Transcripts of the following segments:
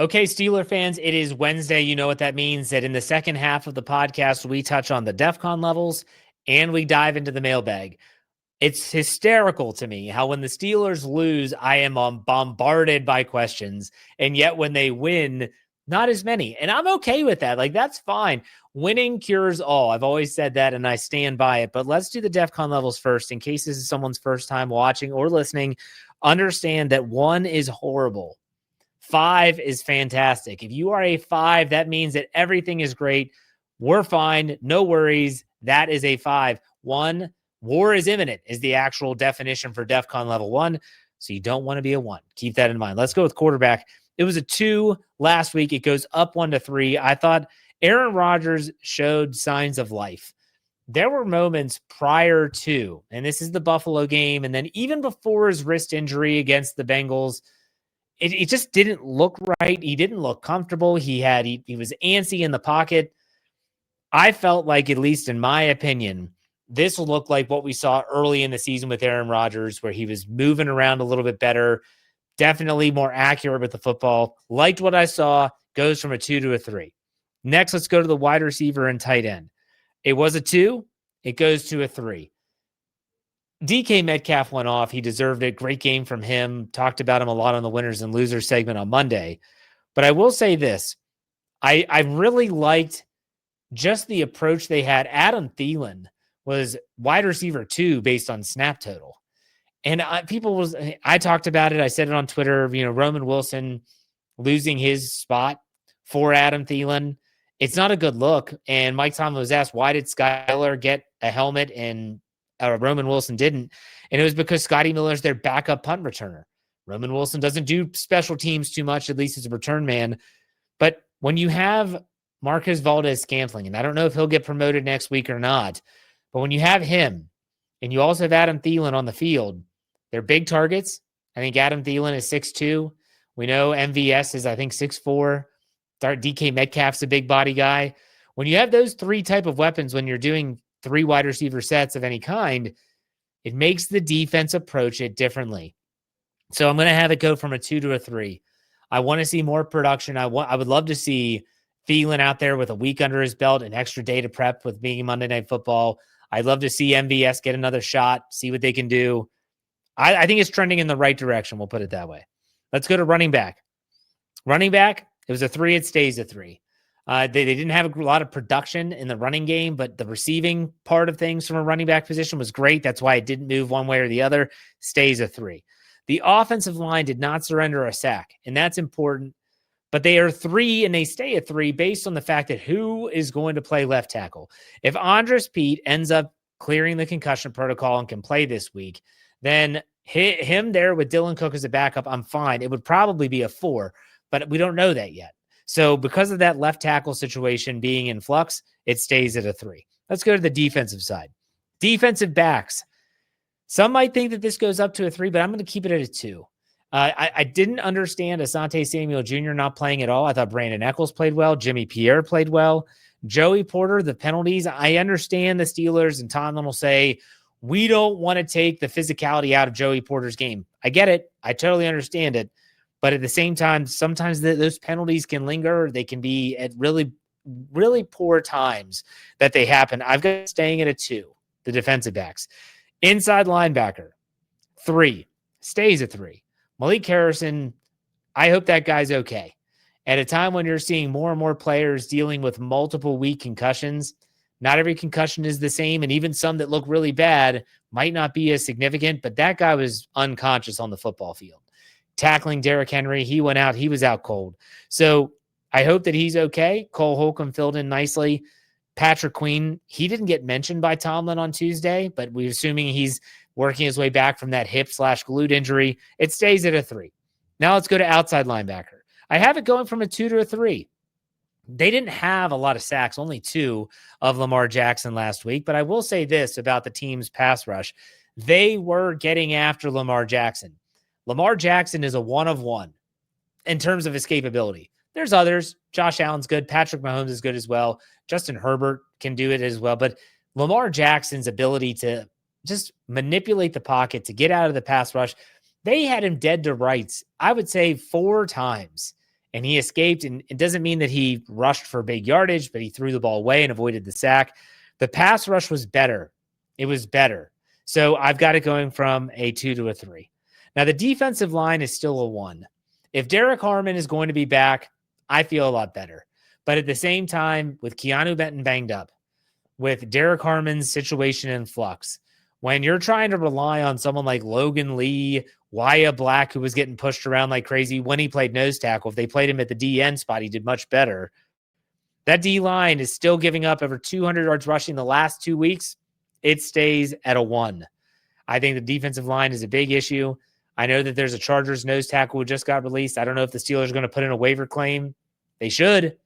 Okay, Steeler fans, it is Wednesday. You know what that means, that in the second half of the podcast, we touch on the DEFCON levels and we dive into the mailbag. It's hysterical to me how when the Steelers lose, I am bombarded by questions. And yet when they win, not as many. And I'm okay with that. Like, that's fine. Winning cures all. I've always said that and I stand by it. But let's do the DEFCON levels first in case this is someone's first time watching or listening. Understand that 1 is horrible. 5 is fantastic. If you are a 5, that means that everything is great. We're fine. No worries. That is a 5. 1, war is imminent is the actual definition for DEFCON level 1. So you don't want to be a 1. Keep that in mind. Let's go with quarterback. It was a 2 last week. It goes up 1 to 3. I thought Aaron Rodgers showed signs of life. There were moments prior to, and this is the Buffalo game, and then even before his wrist injury against the Bengals, it just didn't look right. He didn't look comfortable. He was antsy in the pocket. I felt like, at least in my opinion, this will look like what we saw early in the season with Aaron Rodgers, where he was moving around a little bit better, definitely more accurate with the football. Liked what I saw. Goes from a 2 to a 3. Next, let's go to the wide receiver and tight end. It was a 2. It goes to a 3. DK Metcalf went off. He deserved it. Great game from him. Talked about him a lot on the winners and losers segment on Monday. But I will say this. I really liked just the approach they had. Adam Thielen was wide receiver 2 based on snap total. And I talked about it. I said it on Twitter, Roman Wilson losing his spot for Adam Thielen. It's not a good look. And Mike Tomlin was asked, why did Skyler get a helmet and Roman Wilson didn't? And it was because Scotty Miller's their backup punt returner. Roman Wilson doesn't do special teams too much, at least as a return man. But when you have Marquez Valdes-Scantling, and I don't know if he'll get promoted next week or not, but when you have him and you also have Adam Thielen on the field, they're big targets. I think Adam Thielen is 6'2". We know MVS is, I think, 6'4". DK Metcalf's a big body guy. When you have those 3 type of weapons, when you're doing 3 wide receiver sets of any kind, it makes the defense approach it differently. So I'm going to have it go from a 2 to a 3. I want to see more production. I would love to see Thielen out there with a week under his belt, an extra day to prep with being Monday Night Football. I'd love to see MVS get another shot, see what they can do. I think it's trending in the right direction. We'll put it that way. Let's go to running back. Running back, it was a 3. It stays a 3. They didn't have a lot of production in the running game, but the receiving part of things from a running back position was great. That's why it didn't move one way or the other. Stays a 3. The offensive line did not surrender a sack, and that's important. But they are 3 and they stay at 3 based on the fact that who is going to play left tackle. If Andres Pete ends up clearing the concussion protocol and can play this week, then him there with Dylan Cook as a backup, I'm fine. It would probably be a 4, but we don't know that yet. So because of that left tackle situation being in flux, it stays at a 3. Let's go to the defensive side. Defensive backs. Some might think that this goes up to a 3, but I'm going to keep it at a 2. I didn't understand Asante Samuel Jr. not playing at all. I thought Brandon Echols played well. Jimmy Pierre played well. Joey Porter, the penalties. I understand the Steelers and Tomlin will say, we don't want to take the physicality out of Joey Porter's game. I get it. I totally understand it. But at the same time, sometimes those penalties can linger. They can be at really, really poor times that they happen. I've got staying at a 2, the defensive backs. Inside linebacker, 3, stays at 3. Malik Harrison, I hope that guy's okay. At a time when you're seeing more and more players dealing with multiple weak concussions, not every concussion is the same, and even some that look really bad might not be as significant, but that guy was unconscious on the football field. Tackling Derrick Henry, he went out. He was out cold. So I hope that he's okay. Cole Holcomb filled in nicely. Patrick Queen, he didn't get mentioned by Tomlin on Tuesday, but we're assuming he's working his way back from that hip/glute injury. It stays at a 3. Now let's go to outside linebacker. I have it going from a 2 to a 3. They didn't have a lot of sacks, only 2 of Lamar Jackson last week. But I will say this about the team's pass rush. They were getting after Lamar Jackson. Lamar Jackson is a 1 of 1 in terms of his capability. There's others. Josh Allen's good. Patrick Mahomes is good as well. Justin Herbert can do it as well. But Lamar Jackson's ability to just manipulate the pocket, to get out of the pass rush, they had him dead to rights, I would say 4 times and he escaped. And it doesn't mean that he rushed for big yardage, but he threw the ball away and avoided the sack. The pass rush was better. It was better. So I've got it going from a 2 to a 3. Now, the defensive line is still a 1. If Derek Hartman is going to be back, I feel a lot better. But at the same time, with Keanu Benton banged up, with Derek Hartman's situation in flux, when you're trying to rely on someone like Logan Lee, Wyatt Black, who was getting pushed around like crazy when he played nose tackle, if they played him at the DN spot, he did much better. That D-line is still giving up over 200 yards rushing the last 2 weeks. It stays at a 1. I think the defensive line is a big issue. I know that there's a Chargers nose tackle who just got released. I don't know if the Steelers are going to put in a waiver claim. They should.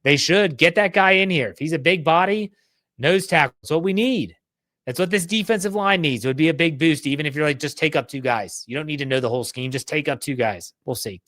They should get that guy in here. If he's a big body, nose tackle is what we need. That's what this defensive line needs. It would be a big boost, even if you're like, just take up 2 guys. You don't need to know the whole scheme. Just take up 2 guys. We'll see.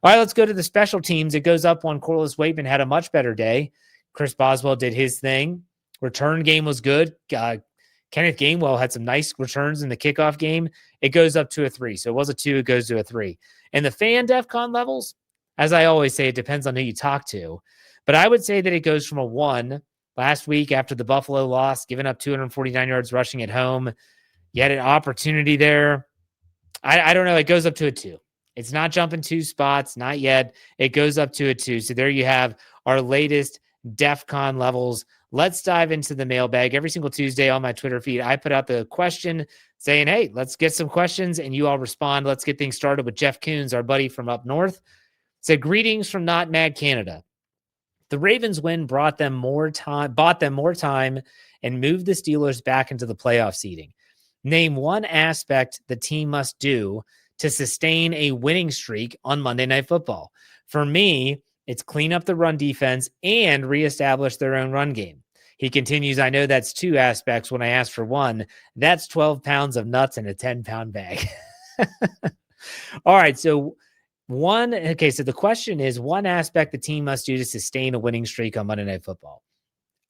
All right, let's go to the special teams. It goes up one. Corliss Waitman had a much better day. Chris Boswell did his thing. Return game was good. Kenneth Gainwell had some nice returns in the kickoff game. It goes up to a 3. So it was a 2. It goes to a 3. And the fan DEFCON levels, as I always say, it depends on who you talk to. But I would say that it goes from a 1 last week after the Buffalo loss, giving up 249 yards rushing at home. You had an opportunity there. I don't know. It goes up to a 2. It's not jumping 2 spots, not yet. It goes up to a 2. So there you have our latest DEFCON levels. Let's dive into the mailbag. Every single Tuesday on my Twitter feed, I put out the question saying, hey, let's get some questions, and you all respond. Let's get things started with Jeff Coons, our buddy from up north. Said, greetings from Not Mad Canada. The Ravens win bought them more time, and moved the Steelers back into the playoff seeding. Name one aspect the team must do to sustain a winning streak on Monday Night Football. For me, it's clean up the run defense and reestablish their own run game. He continues, I know that's 2 aspects. When I asked for 1, that's 12 pounds of nuts in a 10-pound bag. All right, so the question is one aspect the team must do to sustain a winning streak on Monday Night Football.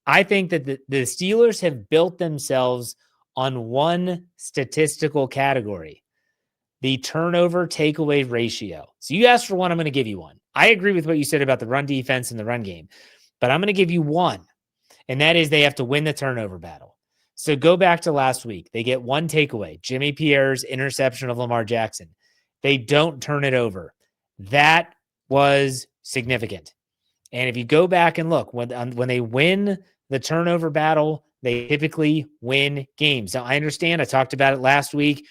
I think that the Steelers have built themselves on one statistical category, the turnover takeaway ratio. So you asked for 1, I'm going to give you 1. I agree with what you said about the run defense and the run game, but I'm going to give you 1, and that is they have to win the turnover battle. So go back to last week. They get 1 takeaway, Jimmy Pierre's interception of Lamar Jackson. They don't turn it over. That was significant. And if you go back and look, when they win the turnover battle, they typically win games. Now, I understand. I talked about it last week.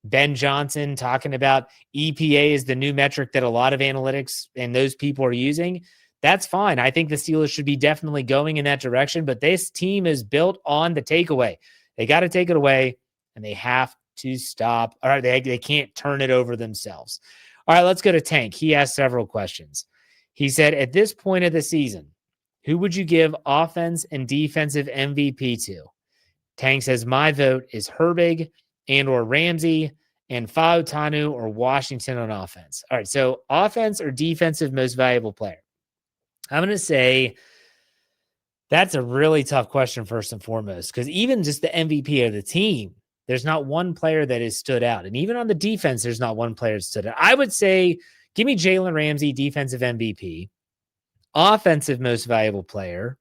Ben Johnson talking about EPA is the new metric that a lot of analytics and those people are using. That's fine. I think the Steelers should be definitely going in that direction, but this team is built on the takeaway. They got to take it away, and they have to stop. All right, they can't turn it over themselves. All right, let's go to Tank. He asked several questions. He said, at this point of the season, who would you give offense and defensive MVP to? Tank says, my vote is Herbig and or Ramsey and Fautanu or Washington on offense. All right, so offense or defensive most valuable player? I'm going to say that's a really tough question first and foremost, because even just the MVP of the team, there's not one player that has stood out. And even on the defense, there's not one player that stood out. I would say, give me Jalen Ramsey, defensive MVP. Offensive most valuable player.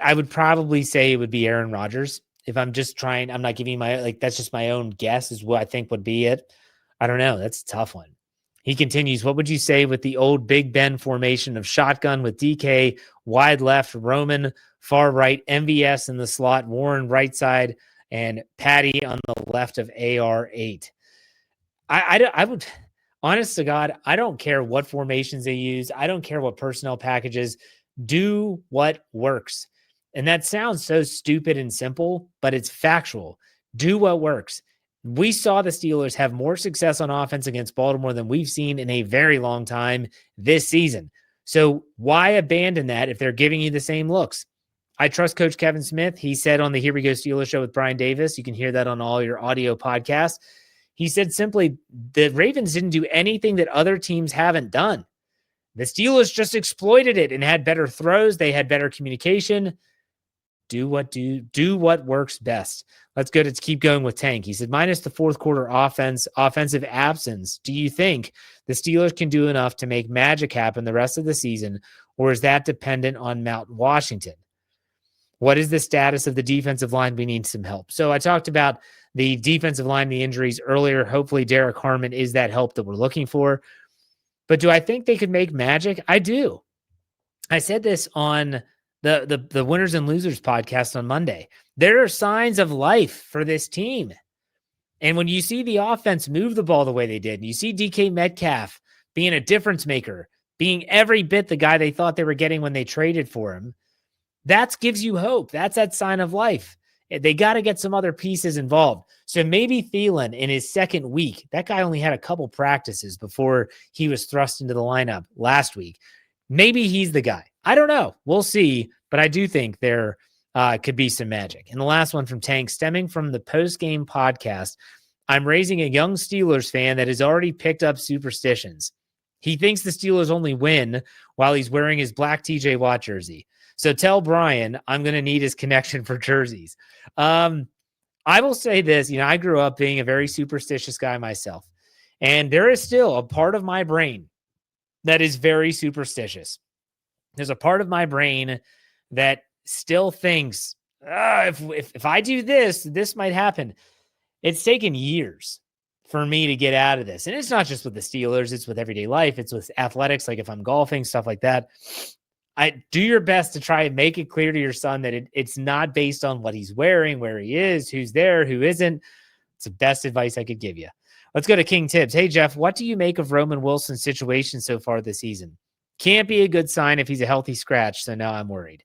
I would probably say it would be Aaron Rodgers. If I'm just trying, I'm not giving that's just my own guess is what I think would be it. I don't know. That's a tough one. He continues, what would you say with the old Big Ben formation of shotgun with DK, wide left, Roman, far right, MVS in the slot, Warren right side, and Patty on the left of AR8? I would, honest to God, I don't care what formations they use. I don't care what personnel packages. Do what works. And that sounds so stupid and simple, but it's factual. Do what works. We saw the Steelers have more success on offense against Baltimore than we've seen in a very long time this season. So why abandon that if they're giving you the same looks? I trust Coach Kevin Smith. He said on the Here We Go Steelers show with Brian Davis, you can hear that on all your audio podcasts. He said simply, the Ravens didn't do anything that other teams haven't done. The Steelers just exploited it and had better throws. They had better communication. Do what works best. Let's go to keep going with Tank. He said, minus the fourth quarter offensive absence, do you think the Steelers can do enough to make magic happen the rest of the season, or is that dependent on Mount Washington? What is the status of the defensive line? We need some help. So I talked about the defensive line, the injuries earlier. Hopefully Derek Hartman is that help that we're looking for. But do I think they could make magic? I do. I said this on the Winners and Losers podcast on Monday. There are signs of life for this team. And when you see the offense move the ball the way they did, and you see DK Metcalf being a difference maker, being every bit the guy they thought they were getting when they traded for him, that gives you hope. That's that sign of life. They got to get some other pieces involved. So maybe Thielen in his second week, that guy only had a couple practices before he was thrust into the lineup last week. Maybe he's the guy. I don't know. We'll see. But I do think there could be some magic. And the last one from Tank, stemming from the post-game podcast, I'm raising a young Steelers fan that has already picked up superstitions. He thinks the Steelers only win while he's wearing his black TJ Watt jersey. So tell Brian I'm going to need his connection for jerseys. I will say this. I grew up being a very superstitious guy myself. And there is still a part of my brain that is very superstitious. There's a part of my brain that still thinks, if I do this, this might happen. It's taken years for me to get out of this. And it's not just with the Steelers. It's with everyday life. It's with athletics. Like if I'm golfing, stuff like that. I do your best to try and make it clear to your son that it's not based on what he's wearing, where he is, who's there, who isn't. It's the best advice I could give you. Let's go to King Tibbs. Hey, Jeff, what do you make of Roman Wilson's situation so far this season? Can't be a good sign if he's a healthy scratch, so now I'm worried.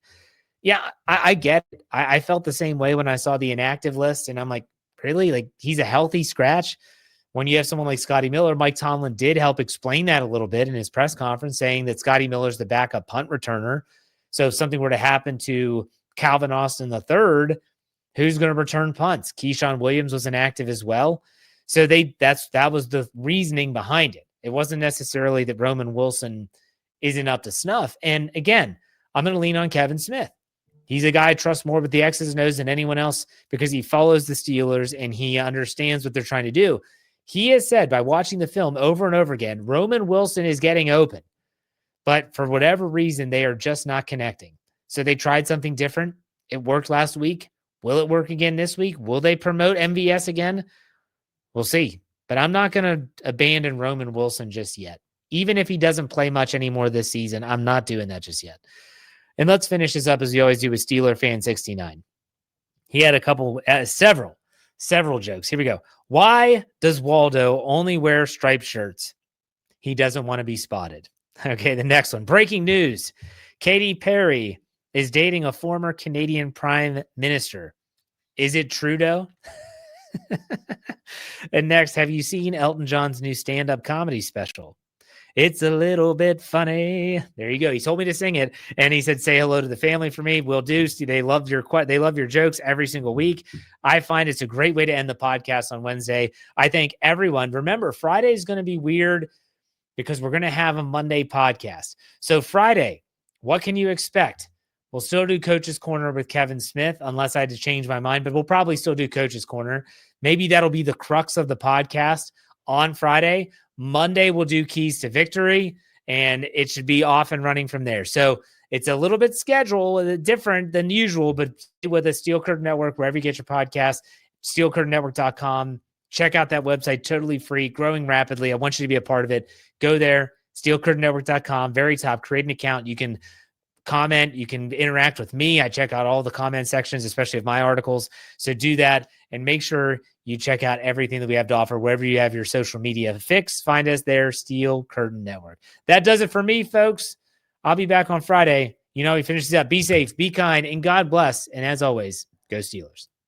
Yeah, I get it. I felt the same way when I saw the inactive list, and I'm like, really? Like, he's a healthy scratch? When you have someone like Scotty Miller, Mike Tomlin did help explain that a little bit in his press conference, saying that Scotty Miller's the backup punt returner. So if something were to happen to Calvin Austin III, who's going to return punts? Keyshawn Williams was inactive as well. So that was the reasoning behind it. It wasn't necessarily that Roman Wilson isn't up to snuff. And again, I'm going to lean on Kevin Smith. He's a guy I trust more with the X's and O's than anyone else because he follows the Steelers and he understands what they're trying to do. He has said by watching the film over and over again, Roman Wilson is getting open, but for whatever reason, they are just not connecting. So they tried something different. It worked last week. Will it work again this week? Will they promote MVS again? We'll see. But I'm not going to abandon Roman Wilson just yet. Even if he doesn't play much anymore this season, I'm not doing that just yet. And let's finish this up as we always do with Steeler Fan 69. He had several jokes. Here we go. Why does Waldo only wear striped shirts? He doesn't want to be spotted. Okay, the next one. Breaking news. Katy Perry is dating a former Canadian Prime Minister. Is it Trudeau? And next, have you seen Elton John's new stand-up comedy special? It's a little bit funny. There you go. He told me to sing it, and he said, "Say hello to the family for me." Will do. They love your jokes every single week. I find it's a great way to end the podcast on Wednesday. I thank everyone. Remember, Friday is going to be weird because we're going to have a Monday podcast. So Friday, what can you expect? We'll still do Coach's Corner with Kevin Smith, unless I had to change my mind, but we'll probably still do Coach's Corner. Maybe that'll be the crux of the podcast on Friday. Monday, we'll do Keys to Victory, and it should be off and running from there. So it's a little bit scheduled, different than usual, but with the Steel Curtain Network, wherever you get your podcast, steelcurtainnetwork.com. Check out that website, totally free, growing rapidly. I want you to be a part of it. Go there, steelcurtainnetwork.com, very top, create an account. You can comment, you can interact with me. I check out all the comment sections, especially of my articles. So do that and make sure you check out everything that we have to offer wherever you have your social media fix. Find us there, Steel Curtain Network. That does it for me, folks. I'll be back on Friday. He finishes up. Be safe, be kind, and God bless. And as always, go Steelers.